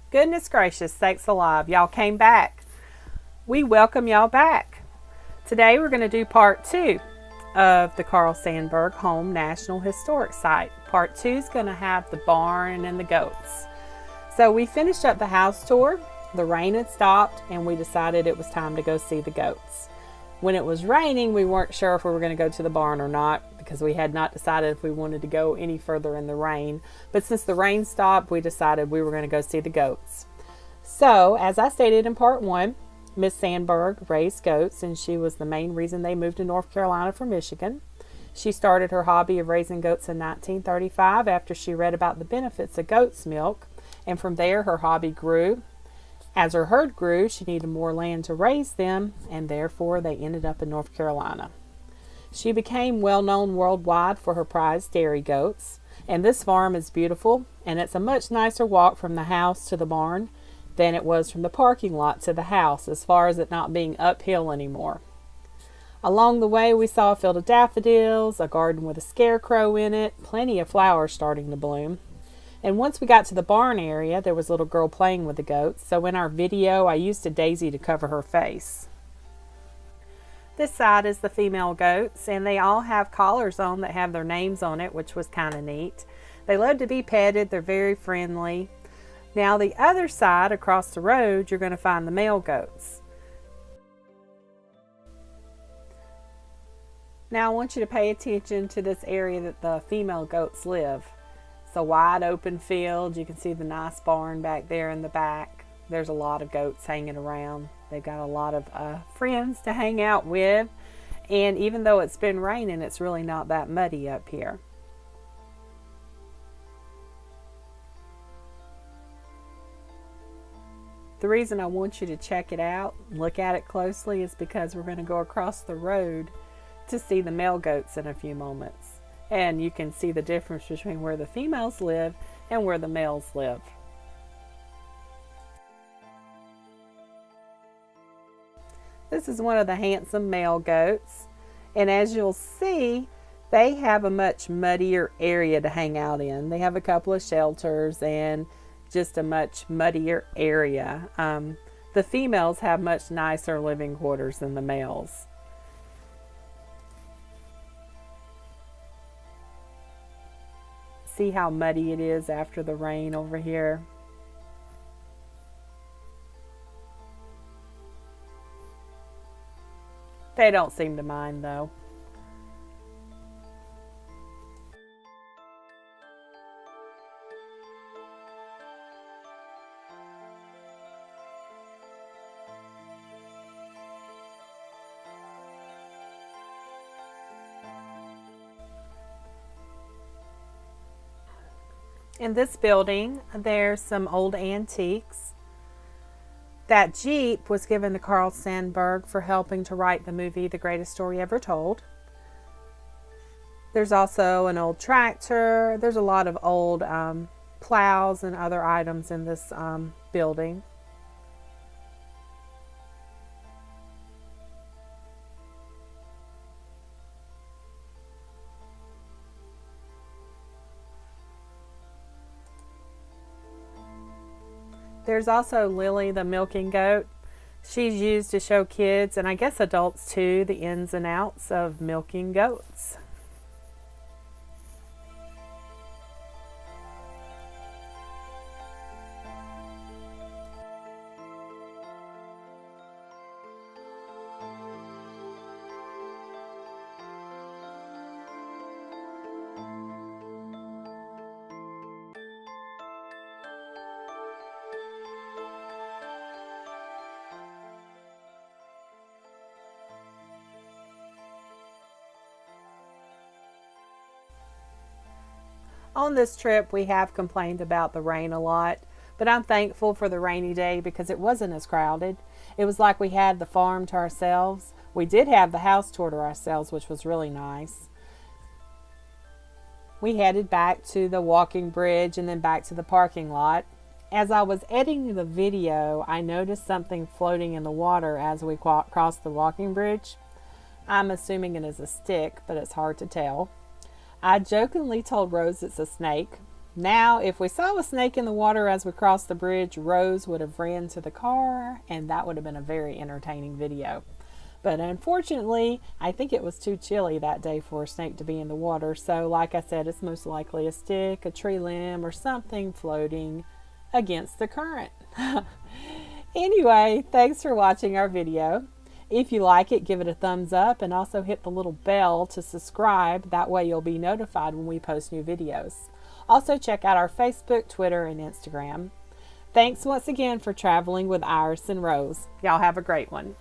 Goodness gracious, sakes alive, y'all came back. We welcome y'all back. Today we're going to do part 2 of the Carl Sandburg Home National Historic Site. Part 2 is going to have the barn and the goats. So we finished up the house tour. The rain had stopped and we decided it was time to go see the goats. When it was raining, we weren't sure if we were going to go to the barn or not because we had not decided if we wanted to go any further in the rain. But since the rain stopped, we decided we were going to go see the goats. So, as I stated in part 1, Miss Sandburg raised goats and she was the main reason they moved to North Carolina from Michigan. She started her hobby of raising goats in 1935 after she read about the benefits of goat's milk, and from there her hobby grew. As her herd grew, she needed more land to raise them, and therefore they ended up in North Carolina. She became well known worldwide for her prized dairy goats, and this farm is beautiful, and it's a much nicer walk from the house to the barn than it was from the parking lot to the house, as far as it not being uphill anymore. Along the way, we saw a field of daffodils, a garden with a scarecrow in it, plenty of flowers starting to bloom. And once we got to the barn area, there was a little girl playing with the goats, so in our video I used a daisy to cover her face. This side is the female goats, and they all have collars on that have their names on it, which was kind of neat. They love to be petted, they're very friendly. Now the other side, across the road, you're going to find the male goats. Now I want you to pay attention to this area that the female goats live. It's a wide open field. You can see the nice barn back there in the back. There's a lot of goats hanging around. They've got a lot of friends to hang out with. And even though it's been raining, it's really not that muddy up here. The reason I want you to check it out, look at it closely, is because we're going to go across the road to see the male goats in a few moments. And you can see the difference between where the females live and where the males live. This is one of the handsome male goats, and as you'll see, they have a much muddier area to hang out in. They have a couple of shelters and just a much muddier area. The females have much nicer living quarters than the males. See how muddy it is after the rain over here? They don't seem to mind though. In this building, there's some old antiques. That Jeep was given to Carl Sandburg for helping to write the movie The Greatest Story Ever Told. There's also an old tractor. There's a lot of old plows and other items in this building. There's also Lily, the milking goat. She's used to show kids, and I guess adults too, the ins and outs of milking goats. On this trip, we have complained about the rain a lot, but I'm thankful for the rainy day because it wasn't as crowded. It was like we had the farm to ourselves. We did have the house tour to ourselves, which was really nice. We headed back to the walking bridge and then back to the parking lot. As I was editing the video, I noticed something floating in the water as we crossed the walking bridge. I'm assuming it is a stick, but it's hard to tell. I jokingly told Rose it's a snake, Now, if we saw a snake in the water as we crossed the bridge, Rose would have ran to the car, and that would have been a very entertaining video. But unfortunately, I think it was too chilly that day for a snake to be in the water. So like I said, it's most likely a stick, a tree limb, or something floating against the current. Anyway, thanks for watching our video. If you like it, give it a thumbs up and also hit the little bell to subscribe. That way you'll be notified when we post new videos. Also check out our Facebook, Twitter, and Instagram. Thanks once again for traveling with Iris and Rose. Y'all have a great one.